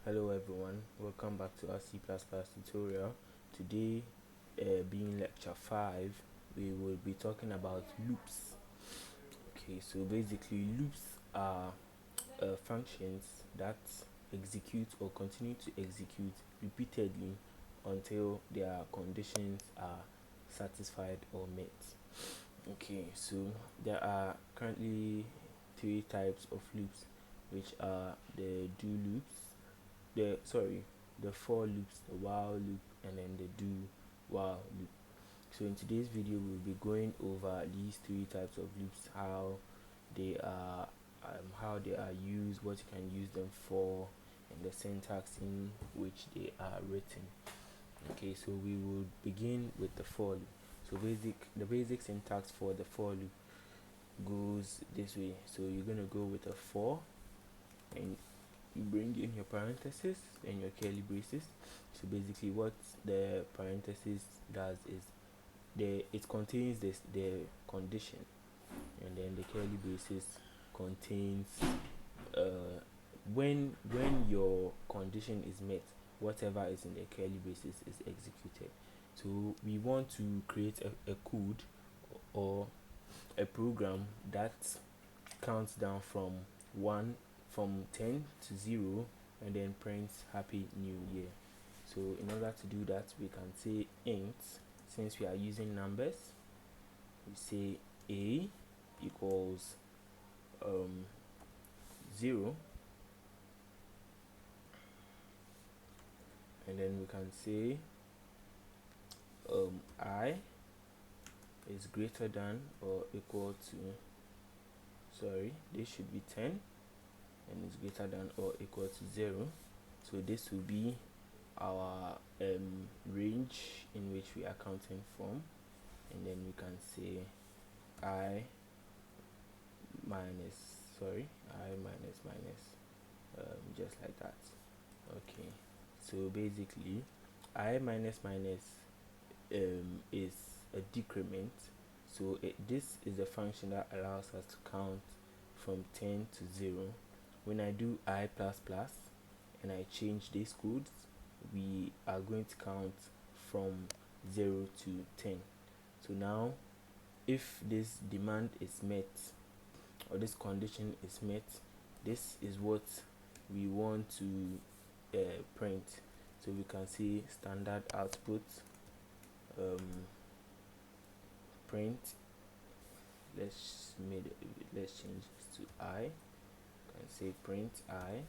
Hello everyone, welcome back to our C++ tutorial. Today, being lecture 5, we will be talking about loops. Okay, so basically loops are functions that execute or continue to execute repeatedly until their conditions are satisfied or met. Okay, so there are currently three types of loops, which are the do loops, the for loops, the while loop, and then the do while loop. So in today's video we'll be going over these three types of loops, how they are used, what you can use them for, and the syntax in which they are written. Okay, so we will begin with the for loop. So the basic syntax for the for loop goes this way. So you're gonna go with a for, and you bring in your parentheses and your curly braces. So basically what the parenthesis does is it contains the condition, and then the curly braces contains when your condition is met, whatever is in the curly braces is executed. So we want to create a code or a program that counts down from 10 to 0 and then prints happy new year. So in order to do that, we can say int. Since we are using numbers, we say a equals 0, and then we can say I is greater than or equal to, sorry, this should be 10 and is greater than or equal to 0. So this will be our range in which we are counting from, and then we can say I minus just like that. Okay, so basically I minus is a decrement. So this is a function that allows us to count from 10 to 0. When I do I plus plus and I change these codes, we are going to count from 0 to 10. So now if this demand is met, or this condition is met, this is what we want to print. So we can see standard output print. Let's change this to I. Can say print I,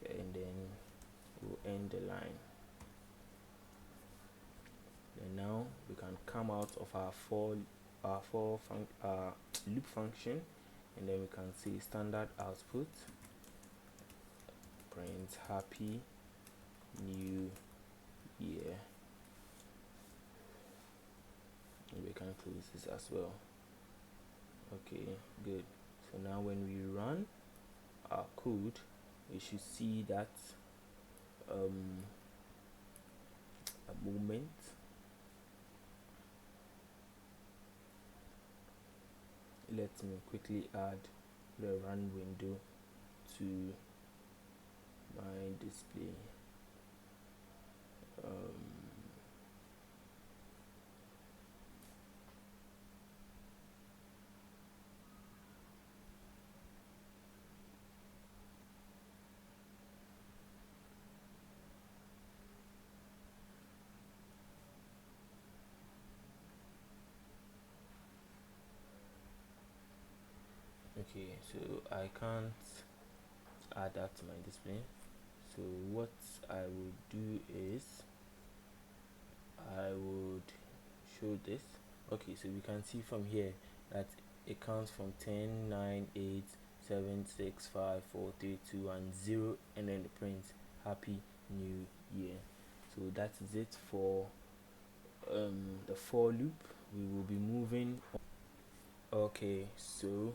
and then we'll end the line. And now we can come out of our loop function, and then we can see standard output print happy new year. And we can close this as well. Okay, good. So now when we run our code, we should see that a moment. Let me quickly add the run window to my display. Okay, so I can't add that to my display. So what I would do is I would show this. Okay, so we can see from here that it counts from 10, 9, 8, 7, 6, 5, 4, 3, 2, and 0, and then it prints happy new year. So that is it for the for loop. We will be moving on. Okay, so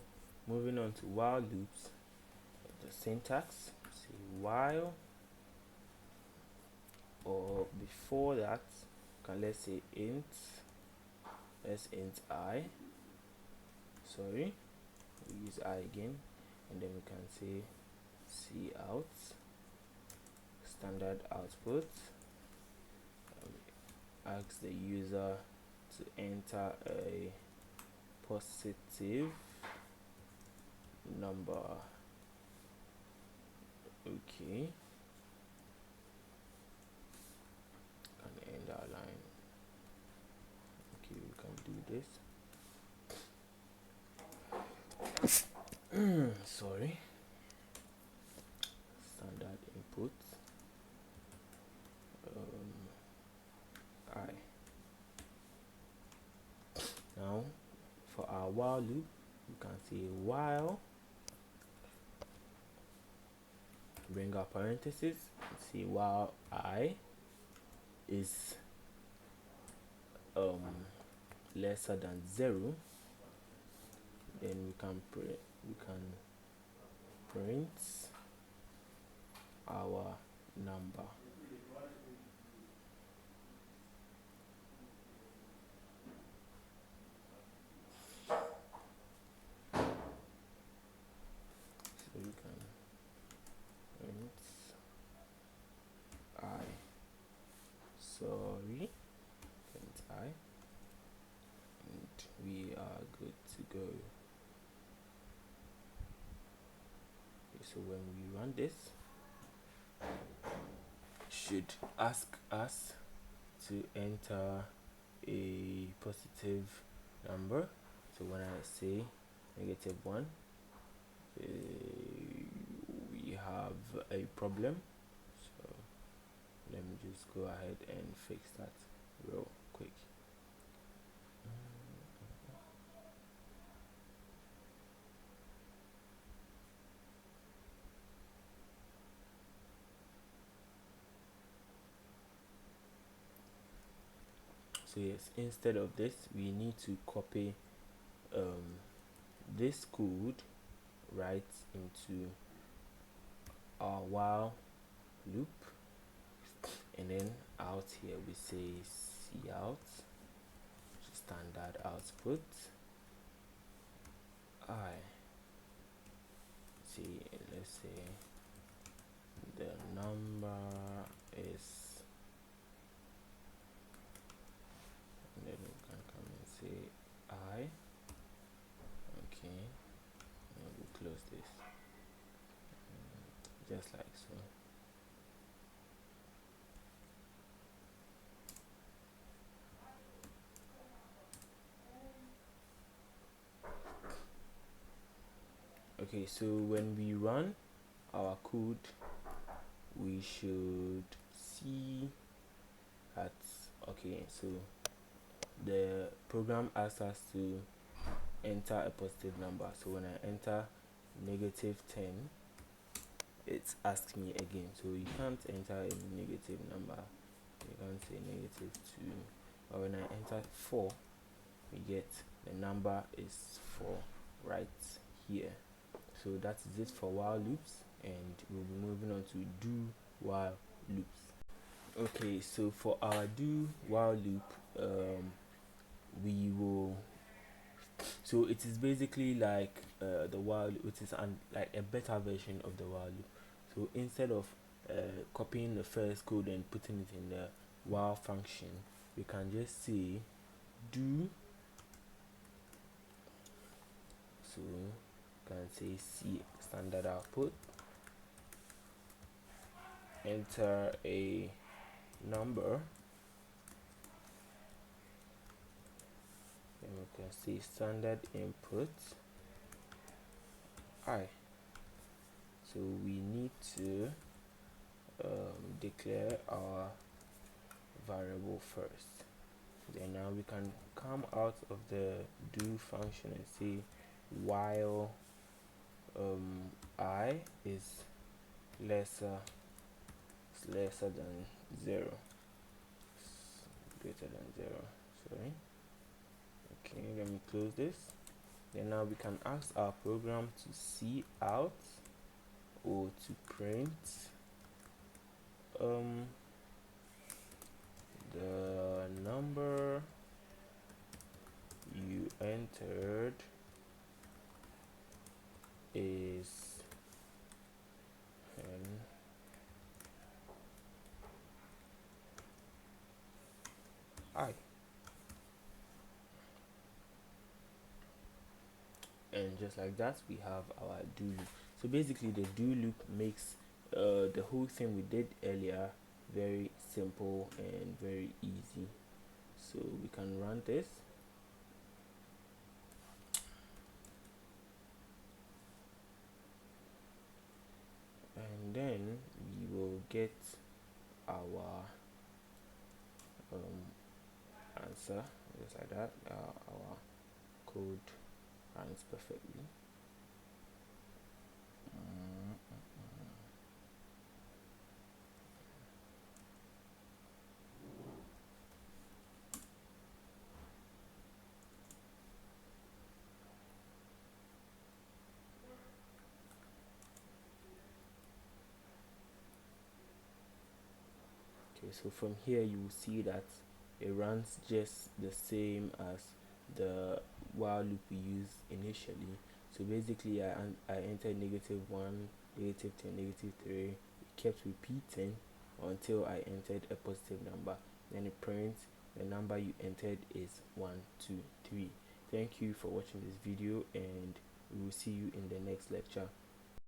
moving on to while loops. The syntax, say while, or before that let's say int I, we use I again, and then we can say cout, standard output. Ask the user to enter a positive number. Okay, can end our line. Okay, we can do this. Sorry. Standard input I. Now for our while loop, you can say while, bring our parentheses, say while I is lesser than 0, then we can print our number. So we can print I. Sorry, print I, and we are good to go. Okay, so when we run this, should ask us to enter a positive number. So when I say -1, we have a problem. So let me just go ahead and fix that real quick. So yes, instead of this, we need to copy this code right into our while loop, and then out here we say cout standard output I. See, let's say the number is, and then we can come and say I. Okay, and we'll close this just like so. Okay, so when we run our code, we should see that, okay, so the program asks us to enter a positive number. So when I enter -10, it's asked me again. So you can't enter a negative number, you can't say -2, but when I enter 4, we get the number is 4 right here. So that is it for while loops, and we'll be moving on to do while loops. Okay, so for our do while loop, we will, so it is basically like the while, which is like a better version of the while loop. So instead of copying the first code and putting it in the while function, we can just say do, so can say C standard output, enter a number, and we can say standard input I. So we need to declare our variable first. Then now we can come out of the do function and say while I is lesser than 0, greater than 0, sorry. Okay, let me close this. Then now we can ask our program to cout or to print the number you entered is and just like that we have our do loop. So basically the do loop makes the whole thing we did earlier very simple and very easy. So we can run this, and then we will get our answer just like that. Our code runs perfectly. Okay, so from here you will see that it runs just the same as the while loop we used initially. So basically I entered -1, -2, -3. It kept repeating until I entered a positive number. Then it prints the number you entered is 1, 2, 3. Thank you for watching this video, and we will see you in the next lecture.